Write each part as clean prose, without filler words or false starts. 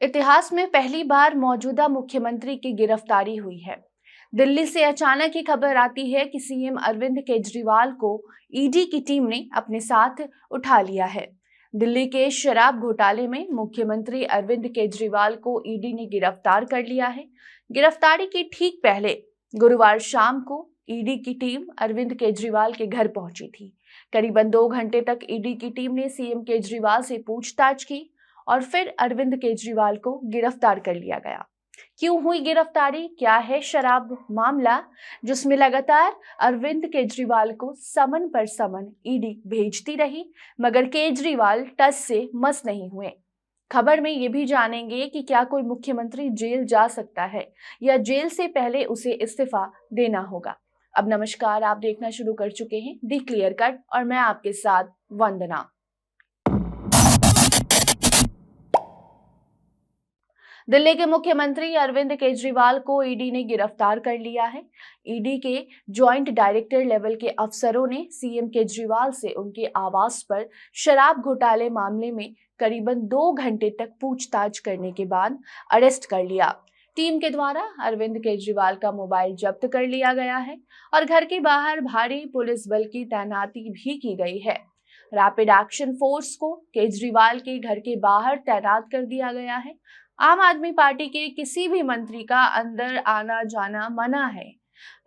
इतिहास में पहली बार मौजूदा मुख्यमंत्री की गिरफ्तारी हुई है। दिल्ली से अचानक ही खबर आती है कि सीएम अरविंद केजरीवाल को ईडी की टीम ने अपने साथ उठा लिया है। दिल्ली के शराब घोटाले में मुख्यमंत्री अरविंद केजरीवाल को ईडी ने गिरफ्तार कर लिया है। गिरफ्तारी के ठीक पहले गुरुवार शाम को ईडी की टीम अरविंद केजरीवाल के घर पहुंची थी। करीबन 2 घंटे तक ईडी की टीम ने सीएम केजरीवाल से पूछताछ की और फिर अरविंद केजरीवाल को गिरफ्तार कर लिया गया। क्यों हुई गिरफ्तारी? क्या है शराब मामला जिसमें लगातार अरविंद केजरीवाल को समन पर समन ईडी भेजती रही, मगर केजरीवाल टस से मस नहीं हुए। खबर में ये भी जानेंगे कि क्या कोई मुख्यमंत्री जेल जा सकता है या जेल से पहले उसे इस्तीफा देना होगा। अब नमस्कार, आप देखना शुरू कर चुके हैं दी क्लियर कट और मैं आपके साथ वंदना। दिल्ली के मुख्यमंत्री अरविंद केजरीवाल को ईडी ने गिरफ्तार कर लिया है। ईडी के जॉइंट डायरेक्टर लेवल के अफसरों ने सीएम केजरीवाल से उनके आवास पर शराब घोटाले मामले में करीबन 2 घंटे तक पूछताछ करने के बाद अरेस्ट कर लिया। टीम के द्वारा अरविंद केजरीवाल का मोबाइल जब्त कर लिया गया है और घर के बाहर भारी पुलिस बल की तैनाती भी की गई है। रैपिड एक्शन फोर्स को केजरीवाल के घर के बाहर तैनात कर दिया गया है। आम आदमी पार्टी के किसी भी मंत्री का अंदर आना जाना मना है।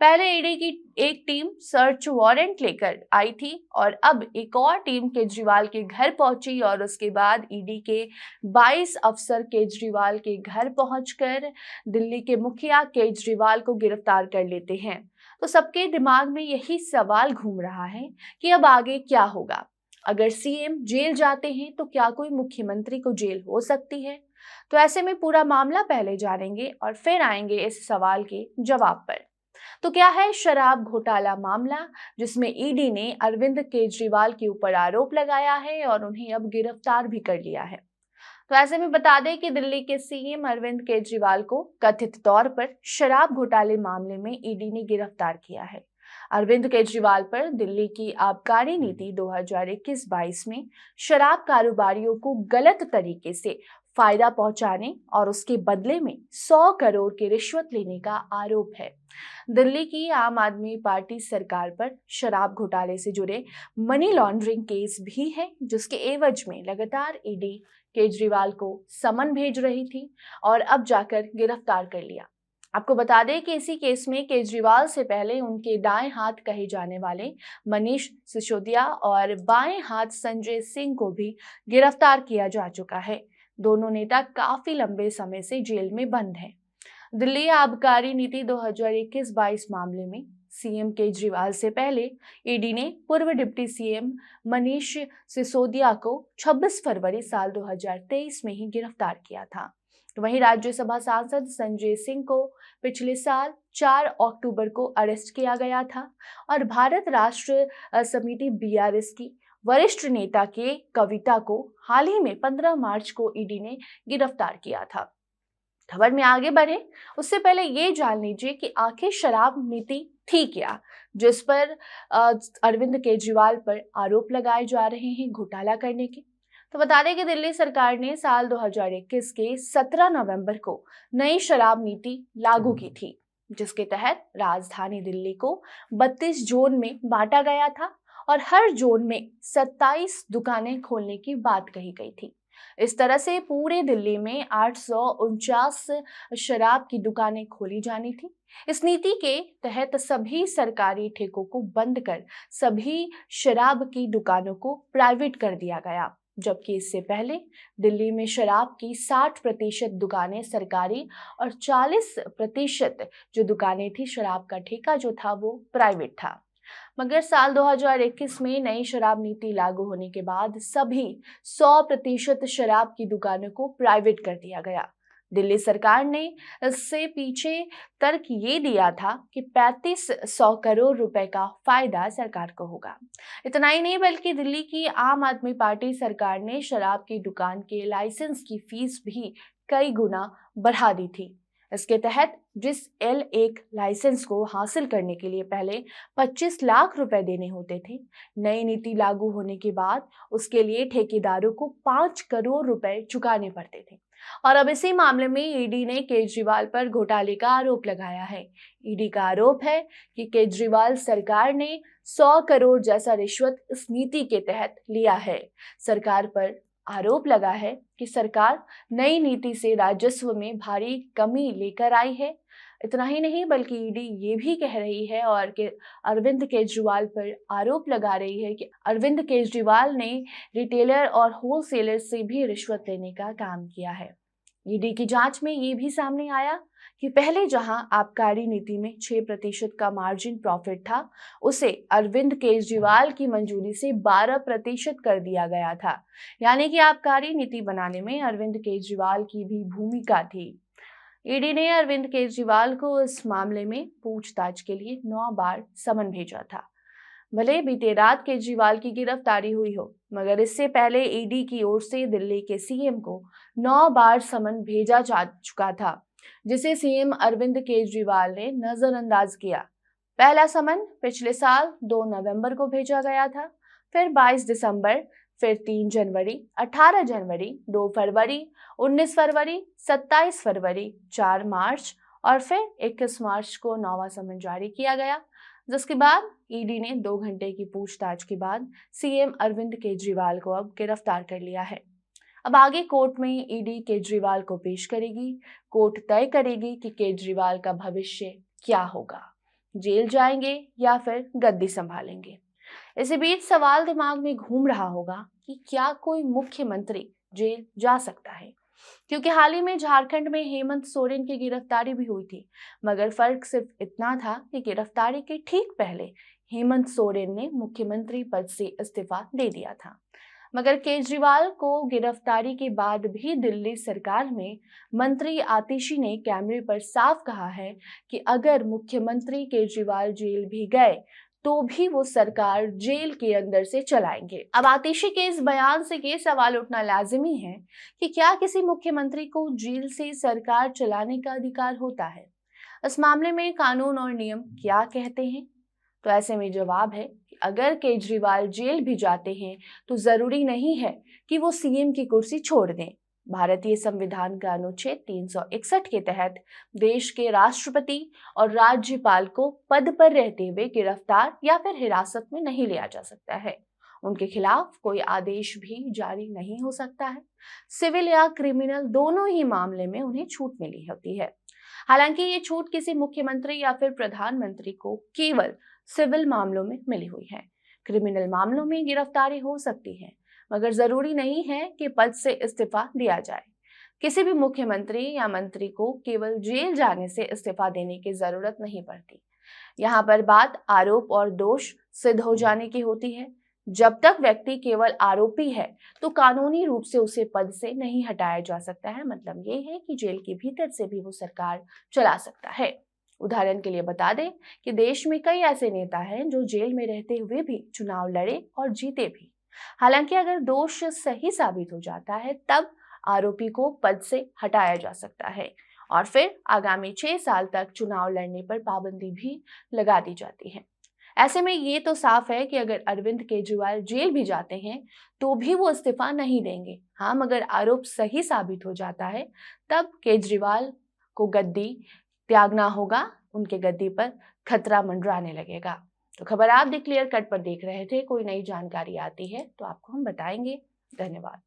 पहले ईडी की एक टीम सर्च वारंट लेकर आई थी और अब एक और टीम केजरीवाल के घर पहुंची और उसके बाद ईडी के 22 अफसर केजरीवाल के घर पहुंचकर दिल्ली के मुखिया केजरीवाल को गिरफ्तार कर लेते हैं। तो सबके दिमाग में यही सवाल घूम रहा है कि अब आगे क्या होगा। अगर सीएम जेल जाते हैं तो क्या कोई मुख्यमंत्री को जेल हो सकती है? तो ऐसे में पूरा मामला पहले जानेंगे और फिर आएंगे इस सवाल के जवाब पर। तो क्या है शराब घोटाला मामला जिसमें ईडी ने अरविंद केजरीवाल के ऊपर आरोप लगाया है और उन्हें अब गिरफ्तार भी कर लिया है। तो ऐसे में बता दें कि दिल्ली के सीएम अरविंद केजरीवाल को कथित तौर पर शराब घोटाले मामले में ईडी ने गिरफ्तार किया है। अरविंद केजरीवाल पर दिल्ली की आबकारी नीति 2021-22 में शराब कारोबारियों को गलत तरीके से फायदा पहुंचाने और उसके बदले में 100 करोड़ की रिश्वत लेने का आरोप है। दिल्ली की आम आदमी पार्टी सरकार पर शराब घोटाले से जुड़े मनी लॉन्ड्रिंग केस भी है, जिसके एवज में लगातार ईडी केजरीवाल को समन भेज रही थी और अब जाकर गिरफ्तार कर लिया। आपको बता दें कि इसी केस में केजरीवाल से पहले उनके दाएं हाथ कहे जाने वाले मनीष सिसोदिया और बाएं हाथ संजय सिंह को भी गिरफ्तार किया जा चुका है। दोनों नेता काफी लंबे समय से जेल में बंद हैं। दिल्ली आबकारी नीति 2021-22 मामले में सीएम केजरीवाल से पहले ईडी ने पूर्व डिप्टी सीएम मनीष सिसोदिया को 26 फरवरी साल 2023 में ही गिरफ्तार किया था। तो वहीं राज्यसभा सांसद संजय सिंह को पिछले साल 4 अक्टूबर को अरेस्ट किया गया था और भारत राष्ट्र समिति बीआरएस की वरिष्ठ नेता के कविता को हाल ही में 15 मार्च को ईडी ने गिरफ्तार किया था। खबर में आगे बढ़े उससे पहले ये जान लीजिए कि आखिर शराब नीति थी क्या, जिस पर अरविंद केजरीवाल पर आरोप लगाए जा रहे हैं घोटाला करने के। तो बता दें कि दिल्ली सरकार ने साल 2021 के 17 नवंबर को नई शराब नीति लागू की थी, जिसके तहत राजधानी दिल्ली को 32 जोन में बांटा गया था और हर जोन में 27 दुकानें खोलने की बात कही गई थी। इस तरह से पूरे दिल्ली में 849 शराब की दुकानें खोली जानी थी। इस नीति के तहत सभी सरकारी ठेकों को बंद कर सभी शराब की दुकानों को प्राइवेट कर दिया गया, जबकि इससे पहले दिल्ली में शराब की 60% दुकानें सरकारी और 40% जो दुकानें थी शराब का ठेका जो था वो प्राइवेट था। मगर साल 2021 में नई शराब नीति लागू होने के बाद सभी 100% शराब की दुकानों को प्राइवेट कर दिया गया। दिल्ली सरकार ने इससे पीछे तर्क ये दिया था कि 3500 करोड़ रुपए का फायदा सरकार को होगा। इतना ही नहीं बल्कि दिल्ली की आम आदमी पार्टी सरकार ने शराब की दुकान के लाइसेंस की फीस भी कई गुना बढ़ा दी थी। इसके तहत जिस L1 लाइसेंस को हासिल करने के लिए पहले 25 लाख रुपए देने होते थे, नई नीति लागू होने के बाद उसके लिए ठेकेदारों को 5 करोड़ रुपए चुकाने पड़ते थे। और अब इसी मामले में ईडी ने केजरीवाल पर घोटाले का आरोप लगाया है। ईडी का आरोप है कि केजरीवाल सरकार ने 100 करोड़ जैसा रिश्वत इस नीति के तहत लिया है। सरकार पर आरोप लगा है कि सरकार नई नीति से राजस्व में भारी कमी लेकर आई है। इतना ही नहीं बल्कि ईडी ये भी कह रही है और कि अरविंद केजरीवाल पर आरोप लगा रही है कि अरविंद केजरीवाल ने रिटेलर और होलसेलर से भी रिश्वत लेने का काम किया है। ईडी की जांच में ये भी सामने आया कि पहले जहां आबकारी नीति में 6% का मार्जिन प्रॉफिट था, उसे अरविंद केजरीवाल की मंजूरी से 12% कर दिया गया था। यानी कि आबकारी नीति बनाने में अरविंद केजरीवाल की भी भूमिका थी। ईडी ने अरविंद केजरीवाल को इस मामले में पूछताछ के लिए 9 बार समन भेजा था। भले बीते रात केजरीवाल की गिरफ्तारी हुई हो, मगर इससे पहले ईडी की ओर से दिल्ली के सीएम को 9 बार समन भेजा जा चुका था, जिसे सीएम अरविंद केजरीवाल ने नजरअंदाज किया। पहला समन पिछले साल 2 नवंबर को भेजा गया था, फिर 22 दिसंबर, फिर 3 जनवरी, 18 जनवरी, 2 फरवरी, 19 फरवरी, 27 फरवरी, 4 मार्च और फिर 21 मार्च को 9वां समन जारी किया गया, जिसके बाद ईडी ने 2 घंटे की पूछताछ के बाद सीएम अरविंद केजरीवाल को अब गिरफ्तार कर लिया है। अब आगे कोर्ट में ईडी केजरीवाल को पेश करेगी। कोर्ट तय करेगी कि केजरीवाल का भविष्य क्या होगा, जेल जाएंगे या फिर गद्दी संभालेंगे। इसी बीच सवाल दिमाग में घूम रहा होगा कि क्या कोई मुख्यमंत्री जेल जा सकता है, क्योंकि हाल ही में झारखंड में हेमंत सोरेन की गिरफ्तारी भी हुई थी, मगर फर्क सिर्फ इतना था कि गिरफ्तारी के ठीक पहले हेमंत सोरेन ने मुख्यमंत्री पद से इस्तीफा दे दिया था। मगर केजरीवाल को गिरफ्तारी के बाद भी दिल्ली सरकार में मंत्री आतिशी ने कैमरे पर साफ कहा है कि अगर मुख्यमंत्री केजरीवाल जेल भी गए तो भी वो सरकार जेल के अंदर से चलाएंगे। अब आतिशी के इस बयान से ये सवाल उठना लाजिमी है कि क्या किसी मुख्यमंत्री को जेल से सरकार चलाने का अधिकार होता है? इस मामले में कानून और नियम क्या कहते हैं? तो ऐसे में जवाब है कि अगर केजरीवाल जेल भी जाते हैं तो जरूरी नहीं है कि वो सीएम की कुर्सी छोड़ दें। भारतीय संविधान का अनुच्छेद 361 के तहत देश के राष्ट्रपति और राज्यपाल को पद पर रहते हुए गिरफ्तार या फिर हिरासत में नहीं लिया जा सकता है। उनके खिलाफ कोई आदेश भी जारी नहीं हो सकता है। सिविल या क्रिमिनल दोनों ही मामले में उन्हें छूट मिली होती है। हालांकि ये छूट किसी मुख्यमंत्री या फिर प्रधानमंत्री को केवल सिविल मामलों में मिली हुई है। क्रिमिनल मामलों में गिरफ्तारी हो सकती है, मगर जरूरी नहीं है कि पद से इस्तीफा दिया जाए। किसी भी मुख्यमंत्री या मंत्री को केवल जेल जाने से इस्तीफा देने की जरूरत नहीं पड़ती। यहाँ पर बात आरोप और दोष सिद्ध हो जाने की होती है। जब तक व्यक्ति केवल आरोपी है तो कानूनी रूप से उसे पद से नहीं हटाया जा सकता है। मतलब ये है कि जेल के भीतर से भी वो सरकार चला सकता है। उदाहरण के लिए बता दें कि देश में कई ऐसे नेता हैं जो जेल में रहते हुए भी चुनाव लड़े और जीते भी। हालांकि अगर दोष सही साबित हो जाता है तब आरोपी को पद से हटाया जा सकता है और फिर आगामी 6 साल तक चुनाव लड़ने पर पाबंदी भी लगा दी जाती है। ऐसे में ये तो साफ है कि अगर अरविंद केजरीवाल जेल भी जाते हैं तो भी वो इस्तीफा नहीं देंगे। हाँ, मगर आरोप सही साबित हो जाता है तब केजरीवाल को गद्दी त्यागना होगा, उनके गद्दी पर खतरा मंडराने लगेगा। तो खबर आप द क्लियर कट पर देख रहे थे। कोई नई जानकारी आती है तो आपको हम बताएंगे। धन्यवाद।